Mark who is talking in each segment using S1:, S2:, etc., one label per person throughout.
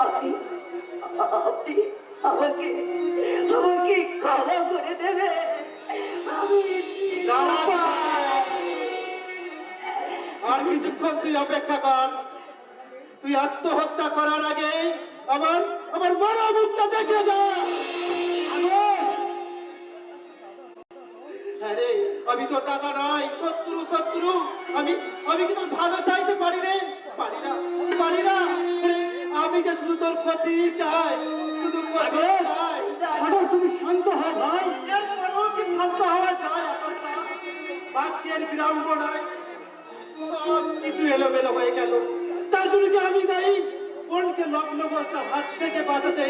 S1: আপনি আপনি আমাকে আমাকে ক্ষমা করে দেবে। আমি
S2: আর কিছুক্ষণ তুই অপেক্ষা কর। তুই আত্মহত্যা করার আগে আমার আমার বড় মুখটা দেখে যা। আরে আমি তো দাদা নয়, শত্রু শত্রু। আমি আমি কি তোর ভালো চাইতে পারি রে? পারি না পারি না। আমি যে শুধু তোর ক্ষতি চাই, শুধু ক্ষতি চাই।
S1: সাগর, তুমি শান্ত হও ভাই।
S2: এরপরেও কি শান্ত হওয়া যায়? এখনটা বাক্যের বিড়ম্বনায় সব কিছু এলোমেলো হয়ে গেল। তার জন্য কি আমি দায়ী? বোনকে লগ্ন বর্ষা হাত থেকে বাঁচাতে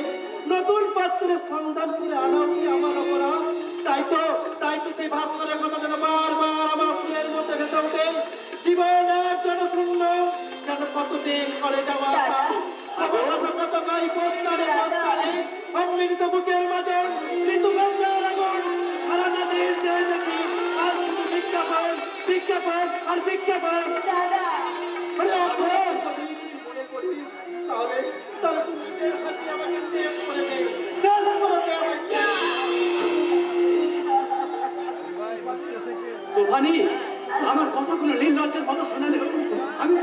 S2: নতুন পাত্রের সন্ধান করে আনাও কি আমার অপরাধ? তাই তো সেই ভাস্করের কথা যেন বারবার আমার সুরের মধ্যে ভেসে ওঠে। জীবনের জন্য সুন্দর যেন কতদিন করে যাওয়া কত গাই পোস্টারে পোস্টারে অমৃত বুকের মাঝে ঋতু গঙ্গার আগুন সারা নদীর চেয়ে দেখি আর শুধু বিজ্ঞাপন বিজ্ঞাপন আর বিজ্ঞাপন। আরে আপন মনে করিস তাহলে তাহলে তুমি নিজের হাতে আমাকে শেষ করে দে, শেষ করে দে।
S1: তোফানি, আমার কতগুলো নীল রাজ্যের কথা শোনালে আমি